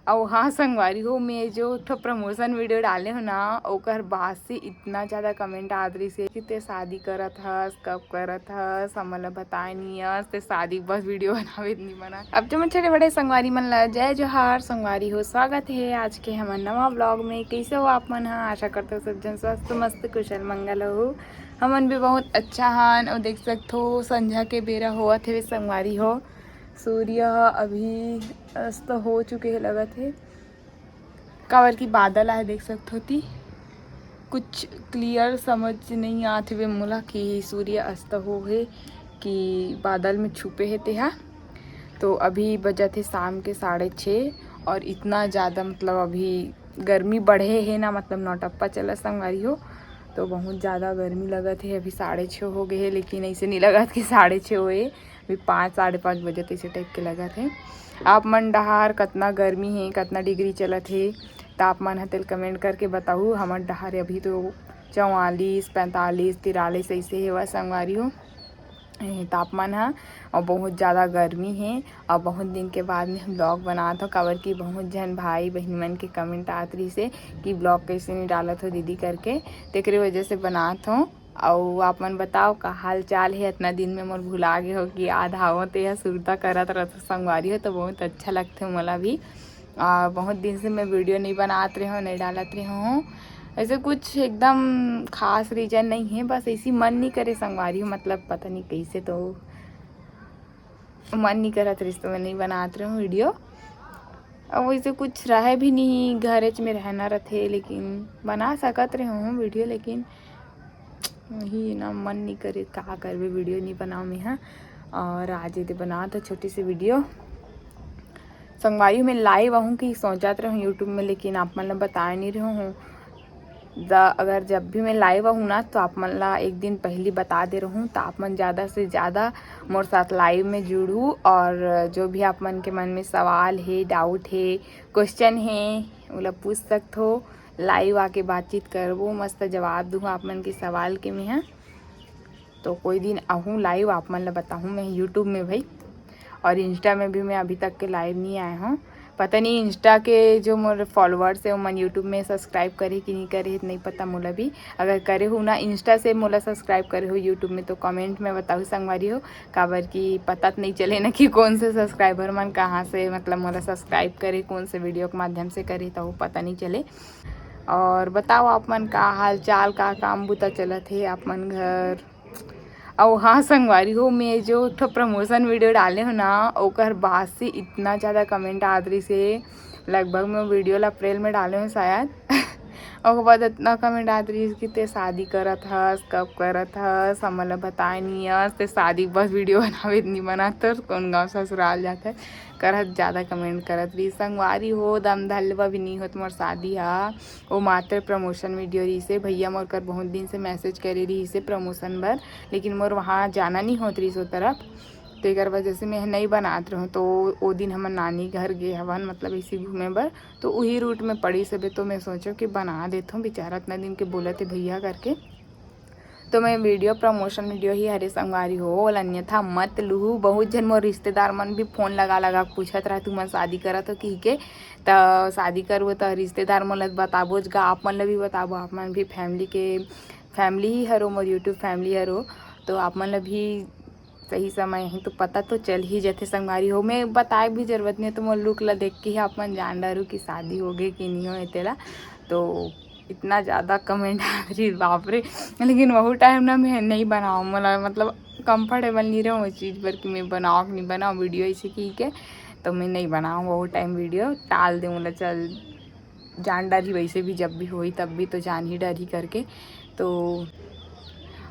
और हाँ संगवारी हो, मैं जो तो प्रमोशन वीडियो डाले हो ना ओकर बाद से इतना ज़्यादा कमेंट आत रही से कि ते शादी करत हस, कब करत हस, हमन बताए नहीं हस, ते शादी बस वीडियो बनावे नहीं बना। अब जो मैं छोटे बड़े संगवारी मन ला जय जोहार संगवारी हो, स्वागत है आज के हमारे नवा ब्लॉग में। कैसे हो आप मन? हाँ आशा करते हो सब जन स्वस्थ मस्त कुशल मंगल हो। हमन भी बहुत अच्छा हन और देख सकते हो संध्या के बेरा होत थे संगवारी हो। सूर्य अभी अस्त हो चुके हैं लगत है, कावर की बादल आए देख सकते होती। कुछ क्लियर समझ नहीं आते हुए मोला कि सूर्य अस्त हो है कि बादल में छुपे है तेहा। तो अभी बजत है शाम के 6:30 और इतना ज़्यादा मतलब अभी गर्मी बढ़े है ना, मतलब नौटप्पा चला संगवारी हो। तो बहुत ज़्यादा गर्मी लगत है। अभी 6:30 हो गए है, लेकिन ऐसे नहीं लगत कि 6:30 होए, अभी 5 साढ़े 5 बजे ऐसे टाइप के लगत है। आप मन डहार कतना गर्मी है, कतना डिग्री चलत है तापमान है तेल कमेंट करके बताऊँ। हमार डहार अभी तो 44 45 43 ऐसे है वह संगवारी हो तापमान है। और बहुत ज़्यादा गर्मी है और बहुत दिन के बाद में हम ब्लॉग बनात हो, काबर की बहुत जन भाई बहन मन के कमेंट आत रही से कि ब्लॉग कैसे नहीं डालत हो दीदी करके, तेकरे वजह से बनात हो। और आप मन बताओ का हाल चाल है? इतना दिन में मोर भुला गए हो कि याद आवत है सुरता करत रहत संगवारी हो, तो बहुत अच्छा लगते हो मोला भी। बहुत दिन से मैं वीडियो नहीं बनात रही हूँ, नहीं डालत रही हूँ। ऐसे कुछ एकदम खास रीजन नहीं है, बस ऐसी मन नहीं करे संगवारी हो, मतलब पता नहीं कैसे तो मन नहीं करत रही तो मैं नहीं बनात रही हूँ वीडियो। और वैसे कुछ रहे भी नहीं, घर में रहना रहते, लेकिन बना सकत रहे हूँ वीडियो, लेकिन वही ना मन नहीं करे का करवे वीडियो नहीं बनाओ मैं। हाँ और आज ये बना तो छोटी सी वीडियो संगवारी में लाइव आहूँ कि सोचत रहूँ यूट्यूब में, लेकिन आप मन ला बता नहीं रही हूँ। अगर जब भी मैं लाइव आहूँ ना तो आप मन ला एक दिन पहले बता दे रहूँ, तो आप मन ज़्यादा से ज़्यादा मोर साथ लाइव में जुड़ूँ। और जो भी आप मन के मन में सवाल है, डाउट है, क्वेश्चन है, वो पूछ सकते हो। लाइव आके बातचीत करबो, मस्त जवाब दूँ आप मन के सवाल के में। है तो कोई दिन आहूँ लाइव, आप मन ला बताऊँ मैं यूट्यूब में भाई। और इंस्टा में भी मैं अभी तक के लाइव नहीं आया हूँ। पता नहीं इंस्टा के जो मोर फॉलोअर्स है वो मन यूट्यूब में सब्सक्राइब करे कि नहीं करे नहीं पता मोला भी। अगर करे हो ना इंस्टा से मोला सब्सक्राइब करे हो यूट्यूब में तो कमेंट में बताओ संगवारी हो, काबर की पता नहीं चले ना कि कौन से सब्सक्राइबर मन कहाँ से मतलब मोला सब्सक्राइब करे, कौन से वीडियो के माध्यम से करे, तो वो पता नहीं चले। और बताओ आप मन का हाल चाल, का काम बुता चलत है आप मन घर? और हाँ संगवारी हो, मैं जो तो प्रमोशन वीडियो डाले हो ना ओकर बाद से इतना ज़्यादा कमेंट आत रही से, लगभग मैं वीडियो ला अप्रैल में डाले हूँ शायद और बाद इतना कमेंट आत रही कि ते शादी करत हस, कब करत हस, हमन ला बताए नहीं हस, ते शादी बस वीडियो बनावे नहीं बनात हस, कौन गाँव ससुराल जाता है करत ज़्यादा कमेंट करत रही संगवारी हो। दम धलवा भी नहीं होत मोर शादी हा, वो मात्र प्रमोशन वीडियो रही से। भैया मोर कर बहुत दिन से मैसेज करे रही से प्रमोशन बर, लेकिन मोर वहाँ जाना नहीं होत रही सो तरफ, तेकर वजह से मैं नहीं बनात रहूँ। तो वो दिन हम नानी घर गए हवन, मतलब इसी घूमे बर, तो वही रूट में पड़ी सबे, तो मैं सोचो कि बना देता हूँ, बेचारा इतना दिन के बोले थे भैया करके। तो मैं वीडियो प्रमोशन वीडियो ही हरे संगवारी हो, अन्यथा मत लूहू। बहुत जन मोर रिश्तेदार मन भी फोन लगा लगा पूछत रहा तू मन शादी करत हो कि के, तो शादी करबो तो रिश्तेदार मन ला बताबो गा, आप मन ला भी बताबो, आप मन भी फैमिली ही हरो, मोर यूट्यूब फैमिली हरो, तो आप मन ला भी सही समय है तो पता तो चल ही जाते संगवारी हो। मैं बताए भी जरूरत नहीं, तो मोर लुक ला देख के ही आप मन जान डरू कि शादी हो गई कि नहीं हो तेला। तो इतना ज़्यादा कमेंट आ रही बाप रे, लेकिन वही टाइम ना मैं नहीं बनाऊँ, मतलब कंफर्टेबल नहीं रहूँ उस चीज़ पर कि मैं बनाऊँ कि नहीं बनाऊँ वीडियो ऐसे की के, तो मैं नहीं बनाऊँ वो टाइम वीडियो, टाल दूँ। मतलब चल जान डर ही, वैसे भी जब भी होई तब भी तो जान ही डर ही करके। तो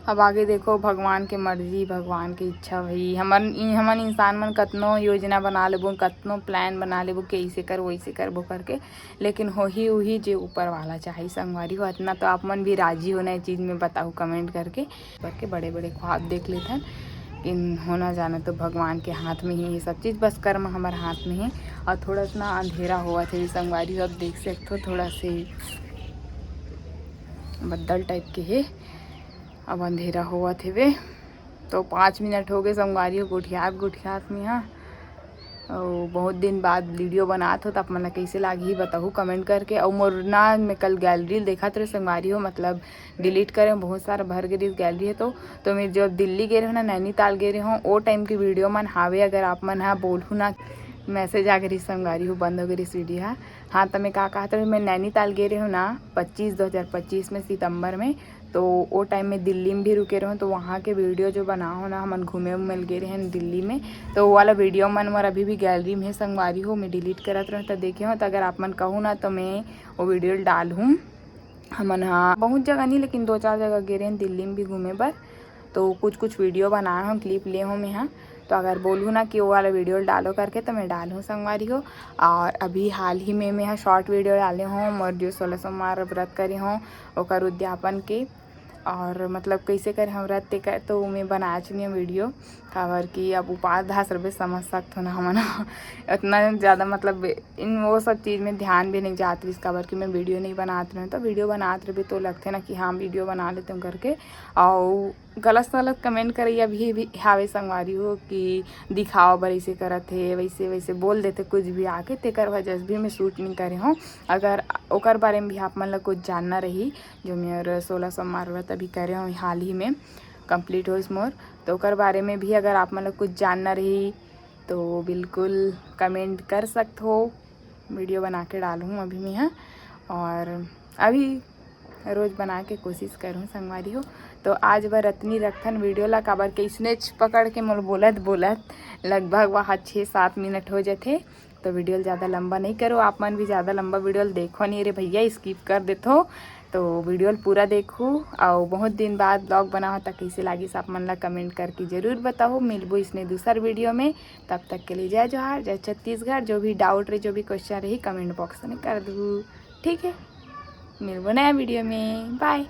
अब आगे देखो भगवान के मर्जी, भगवान की इच्छा भई। हमन इंसान मन कतनो योजना बना लेबो, कतनो प्लान बना लेबो कि ऐसे कर वैसे करबो करके, लेकिन होही वही जो ऊपर वाला चाहे संगवारी हो। इतना तो आप मन भी राजी होना इस चीज़ में बताओ कमेंट करके बड़े बड़े ख्वाब देख लेते हैं, इन होना जाना तो भगवान के हाथ में ही है सब चीज़, बस कर्म हमारे हाथ में है। और थोड़ा सा ना अंधेरा हुआ थे संगवारी हो, अब देख सकते हो थोड़ा से बदल टाइप के है, अब अंधेरा हुआ थे वे। तो 5 मिनट हो गए संगवारी हो गुठियात में। हाँ और बहुत दिन बाद वीडियो बनात हो तो आप मन कैसे लागी बताहू कमेंट करके। और मोर ना मैं कल गैलरी देखा तो संगवारी हो मतलब डिलीट करे बहुत सारा भर गई गैलरी है। तो मैं जब दिल्ली गए रहे हो ना नैनीताल गए रहे हो वो टाइम की वीडियो मन हावे। अगर आप मन हाँ बोलूँ ना मैसेज आ गई संगवारी हो बंद हो गई वीडियो है। हाँ तो मैं कहा था मैं नैनीताल गए रही हूँ ना 2025 में सितंबर में। तो वो टाइम में दिल्ली में भी रुके रहो तो वहाँ के वीडियो जो बनाओ ना हम घूमे मिल गए रहे हैं दिल्ली में। तो वो वाला वीडियो मन मोर अभी भी गैलरी में संगवारी हो मैं डिलीट करत रहूँ तो देखे हो। तो अगर आप मन कहूँ ना तो मैं वो वीडियो डालूँ। हमन हाँ बहुत जगह नहीं लेकिन 2-4 जगह गए रहे हैं दिल्ली में भी घूमे पर। तो कुछ वीडियो बनाए हूँ क्लिप ले हूँ मैं हाँ। तो अगर बोलूँ ना कि वो वाला वीडियो डालो करके तो मैं डालूँ संगवारी हो। और अभी हाल ही में मैं यहाँ शॉर्ट वीडियो डाले हूँ और जो 16 सोमवार व्रत करे हूँ ओकर उद्यापन के। और मतलब कैसे करे हम व्रत कर तो मैं बनाया चुनी वीडियो खबर कि अब उपास धास रहे समझ सकते हो ना हम इतना ज़्यादा मतलब इन वो सब चीज़ में ध्यान भी नहीं जाती इस खबर कि मैं वीडियो नहीं बनाते रहे। तो वीडियो बनाते रहे तो लगते ना कि हाँ वीडियो बना लेते हैं करके। और गलत कमेंट करिए अभी भी हावे संगवारी हो कि दिखाओ बर ऐसे करत है वैसे वैसे बोल देते कुछ भी आके तेकर वजह से भी मैं शूट नहीं करे हूँ। अगर ओकर बारे में भी आप मन ला कुछ जानना रही जो मेरे 16 सोमवार व्रत अभी करे हूँ हाल ही में कंप्लीट हो इस मोर। तो ओकर बारे में भी अगर आप मन ला कुछ जानना रही तो बिल्कुल कमेंट कर सकते हो। वीडियो बना के डालूँ अभी मैं हाँ। और अभी रोज़ बना के कोशिश करूँ संगवारी हो। तो आज बार रत्नी रखन वीडियो ला काबर के स्नेच पकड़ के मोल बोलत लगभग वहाँ 6-7 मिनट हो जाते। तो वीडियो ज़्यादा लंबा नहीं करो आप मन भी ज़्यादा लंबा वीडियो देखो नहीं रे भैया स्किप कर देते। तो वीडियो पूरा देखो और बहुत दिन बाद ब्लॉग बना हो तो कैसे लगी आप मन ला कमेंट करके ज़रूर बताओ। मिलबो इसने दूसर वीडियो में तब तक के लिए जय जोहार जय छत्तीसगढ़। जो भी डाउट रही जो भी क्वेश्चन रही कमेंट बॉक्स में कर दूँ ठीक है। मिलबो नया वीडियो में बाय।